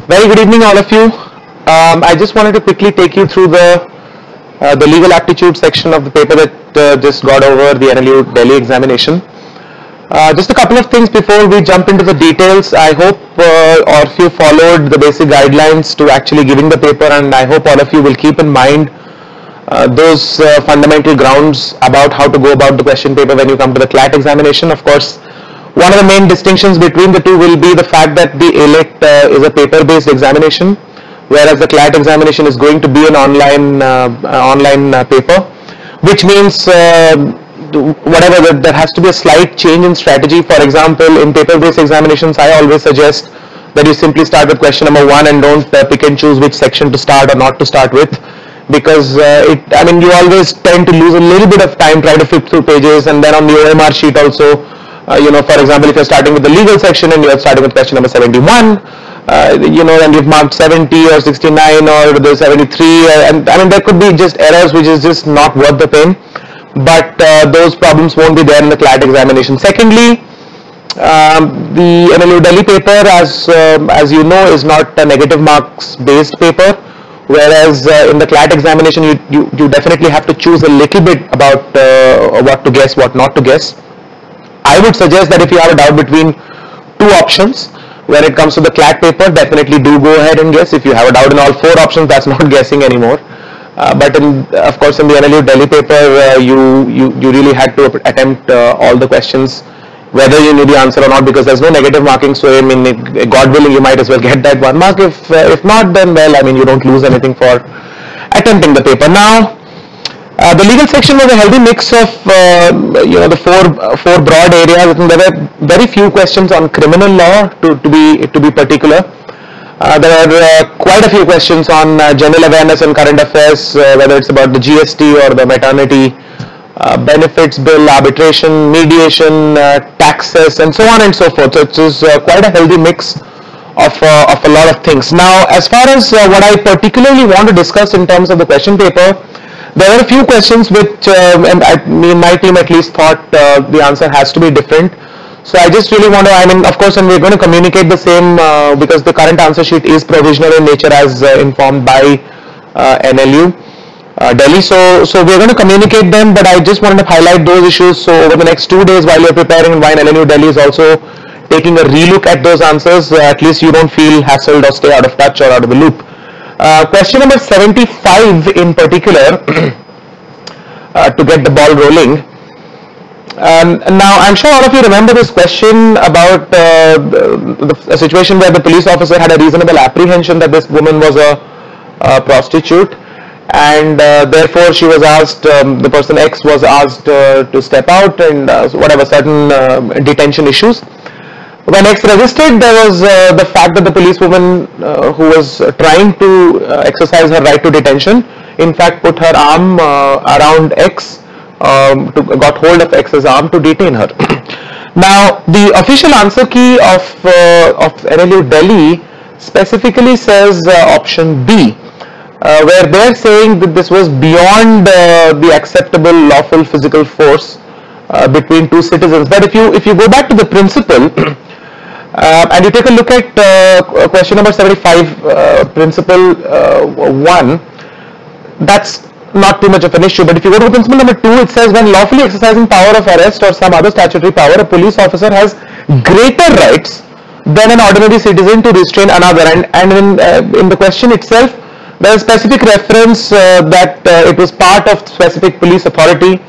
Very good evening, all of you. I just wanted to quickly take you through the legal aptitude section of the paper that just got over the NLU Delhi examination. Just a couple of things before we jump into the details. I hope all of you followed the basic guidelines to actually giving the paper, and I hope all of you will keep in mind those fundamental grounds about how to go about the question paper when you come to the Clat examination. Of course, one of the main distinctions between the two will be the fact that the Ailet is a paper-based examination, whereas the Clat examination is going to be an online paper, which means there has to be a slight change in strategy. For example, in paper-based examinations, I always suggest that you simply start with question number 1 and don't pick and choose which section to start or not to start with, because you always tend to lose a little bit of time trying to flip through pages. And then on the OMR sheet also, for example, if you're starting with the legal section and you're starting with question number 71, and you've marked 70 or 69 or the 73, and there could be just errors which is just not worth the pain. But those problems won't be there in the Clat examination. Secondly, the NLU Delhi paper, as you know, is not a negative marks based paper, whereas in the Clat examination you definitely have to choose a little bit about what to guess, what not to guess. I would suggest that if you have a doubt between two options when it comes to the Clat paper, definitely do go ahead and guess. If you have a doubt in all 4 options, that's not guessing anymore. But of course in the NLU Delhi paper, you really had to attempt all the questions, whether you knew the answer or not, because there's no negative marking. So God willing, you might as well get that 1 mark. If not, then well, you don't lose anything for attempting the paper. Now, the legal section was a healthy mix of the four broad areas. I think there were very few questions on criminal law to be particular. There are quite a few questions on general awareness and current affairs, whether it's about the GST or the maternity benefits bill, arbitration, mediation, taxes, and so on and so forth. So it is quite a healthy mix of a lot of things. Now, as far as what I particularly want to discuss in terms of the question paper, there are a few questions which my team at least thought the answer has to be different. So I just really want to, of course, and we're going to communicate the same because the current answer sheet is provisional in nature as informed by NLU Delhi. So we're going to communicate them, but I just wanted to highlight those issues. So over the next 2 days while you're preparing, and while NLU Delhi is also taking a relook at those answers, at least you don't feel hassled or stay out of touch or out of the loop. Question number 75 in particular, to get the ball rolling. Now, I'm sure all of you remember this question about a situation where the police officer had a reasonable apprehension that this woman was a prostitute, and therefore she was asked, the person X was asked to step out and certain detention issues. When X resisted, there was the fact that the policewoman who was trying to exercise her right to detention, in fact put her arm around X, got hold of X's arm to detain her. Now, the official answer key of NLU Delhi specifically says option B, where they're saying that this was beyond the acceptable lawful physical force between two citizens. But if you go back to the principle, and you take a look at question number 75, principle 1, that's not too much of an issue. But if you go to principle number 2, it says when lawfully exercising power of arrest or some other statutory power, a police officer has greater rights than an ordinary citizen to restrain another. And in the question itself, there is specific reference that it was part of specific police authority,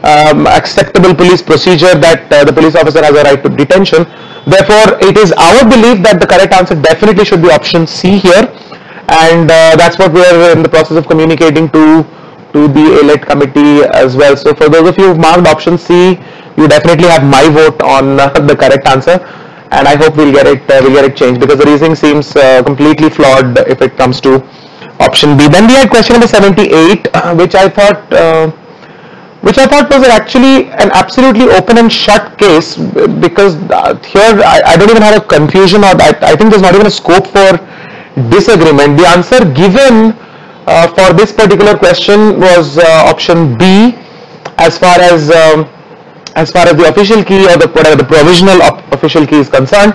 acceptable police procedure, that the police officer has a right to detention. Therefore, it is our belief that the correct answer definitely should be option C here, and that's what we are in the process of communicating to the Ailet committee as well. So for those of you who've marked option C, you definitely have my vote on the correct answer, and I hope we'll get it changed, because the reasoning seems completely flawed if it comes to option B. Then we had question number 78, which I thought was actually an absolutely open and shut case, because here I don't even have a confusion, or I think there's not even a scope for disagreement. The answer given for this particular question was option B, as far as the official key or the provisional official key is concerned.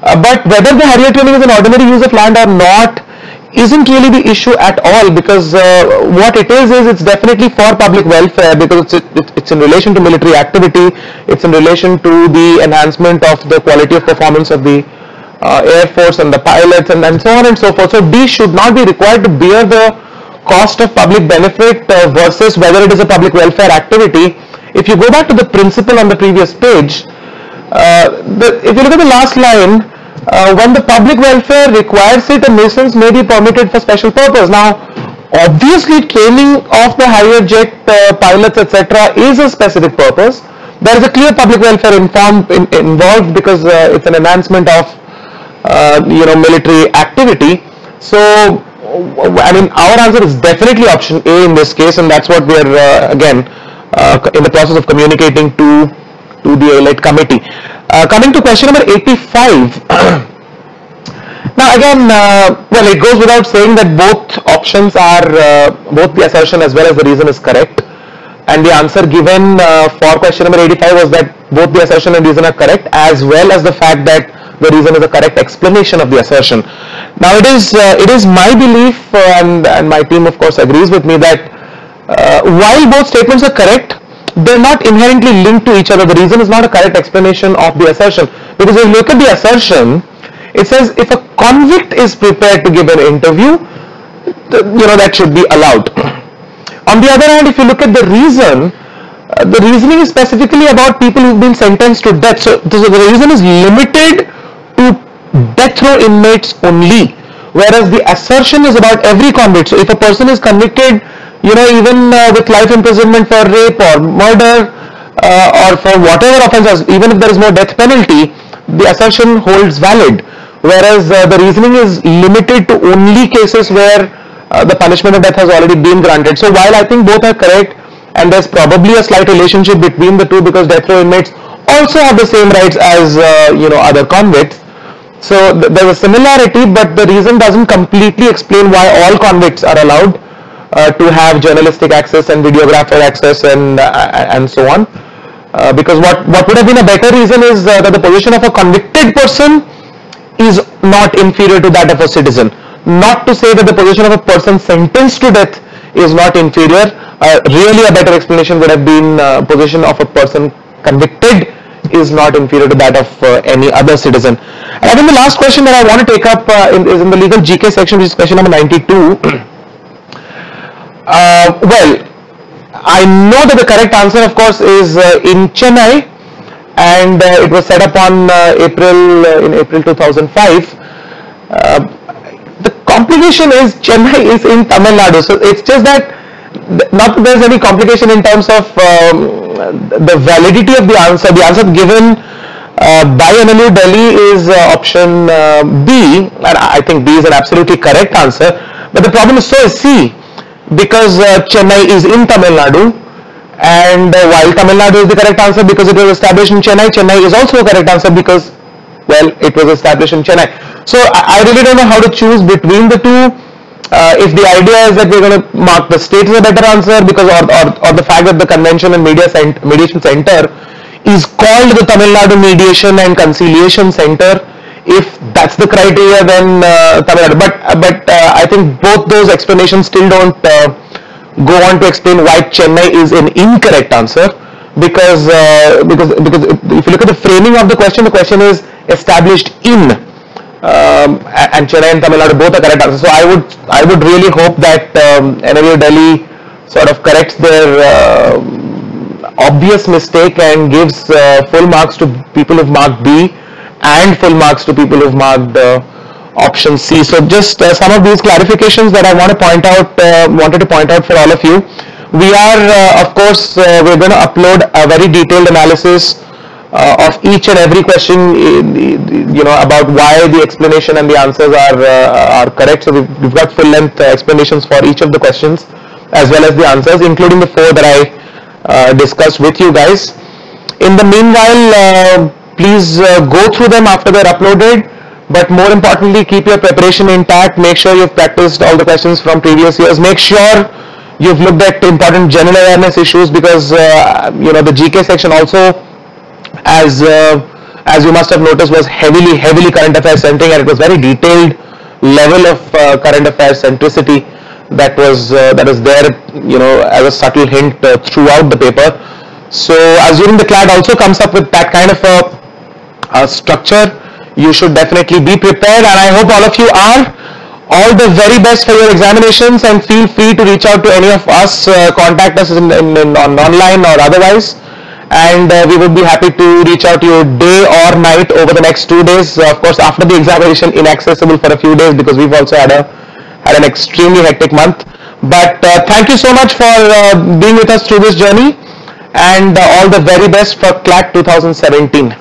But whether the Harrier training is an ordinary use of land or not isn't really the issue at all, because what it is it's definitely for public welfare, because it's in relation to military activity, it's in relation to the enhancement of the quality of performance of the Air Force and the pilots and so on and so forth. So D should not be required to bear the cost of public benefit versus whether it is a public welfare activity. If you go back to the principle on the previous page, if you look at the last line, when the public welfare requires it, a nuisance may be permitted for special purpose. Now, obviously, training of the Harrier jet pilots, etc., is a specific purpose. There is a clear public welfare involved, because it's an enhancement of military activity. So, I mean, our answer is definitely option A in this case, and that's what we're again in the process of communicating to the Ailet committee. Coming to question number 85. Now again, well, it goes without saying that both options are, both the assertion as well as the reason is correct. And the answer given for question number 85 was that both the assertion and reason are correct, as well as the fact that the reason is a correct explanation of the assertion. Now it is my belief, and my team of course agrees with me, that while both statements are correct, they're not inherently linked to each other. The reason is not a correct explanation of the assertion, because if you look at the assertion, it says if a convict is prepared to give an interview, that should be allowed. On the other hand, if you look at the reason, the reasoning is specifically about people who've been sentenced to death. So the reason is limited to death row inmates only, whereas the assertion is about every convict. So if a person is convicted, even with life imprisonment for rape or murder or for whatever offences, even if there is no death penalty, the assertion holds valid, whereas the reasoning is limited to only cases where the punishment of death has already been granted. So while I think both are correct, and there's probably a slight relationship between the two, because death row inmates also have the same rights as other convicts, so there's a similarity, but the reason doesn't completely explain why all convicts are allowed to have journalistic access and videographer access and so on, because what would have been a better reason is that the position of a convicted person is not inferior to that of a citizen. Not to say that the position of a person sentenced to death is not inferior. Really a better explanation would have been position of a person convicted is not inferior to that of any other citizen. And I think the last question that I want to take up is in the legal GK section, which is question number 92. Well, I know that the correct answer, of course, is in Chennai, and it was set up on in April 2005. The complication is Chennai is in Tamil Nadu, so it's just that not that there's any complication in terms of the validity of the answer. The answer given by NLU Delhi is option B, and I think B is an absolutely correct answer. But the problem is C, because Chennai is in Tamil Nadu, and while Tamil Nadu is the correct answer because it was established in Chennai, Chennai is also a correct answer because, well, it was established in Chennai. So I really don't know how to choose between the two. If the idea is that we're going to mark the state as a better answer, because or the fact that the convention and mediation center is called the Tamil Nadu Mediation and Conciliation Center, if that's the criteria, then Tamil Nadu. But I think both those explanations still don't go on to explain why Chennai is an incorrect answer, because if you look at the framing of the question is established in, and Chennai and Tamil Nadu both are correct answers. So I would really hope that NLU Delhi sort of corrects their obvious mistake and gives full marks to people who've marked B and full marks to people who've marked option C. So just some of these clarifications that I wanted to point out for all of you. We are, of course, we're going to upload a very detailed analysis of each and every question, about why the explanation and the answers are correct. So we've got full length explanations for each of the questions as well as the answers, including the 4 that I discussed with you guys. In the meanwhile, please go through them after they're uploaded, but more importantly, keep your preparation intact. Make sure you've practiced all the questions from previous years. Make sure you've looked at important general awareness issues, because the GK section also has as you must have noticed, was heavily current affairs centric, and it was very detailed level of current affairs centricity that was there, as a subtle hint throughout the paper. So assuming the Clat also comes up with that kind of a structure, you should definitely be prepared, and I hope all of you are. All the very best for your examinations, and feel free to reach out to any of us, contact us on online or otherwise, and we would be happy to reach out to you day or night over the next 2 days. Of course, after the examination, inaccessible for a few days because we've also had an extremely hectic month. But thank you so much for being with us through this journey, and all the very best for Clat 2017.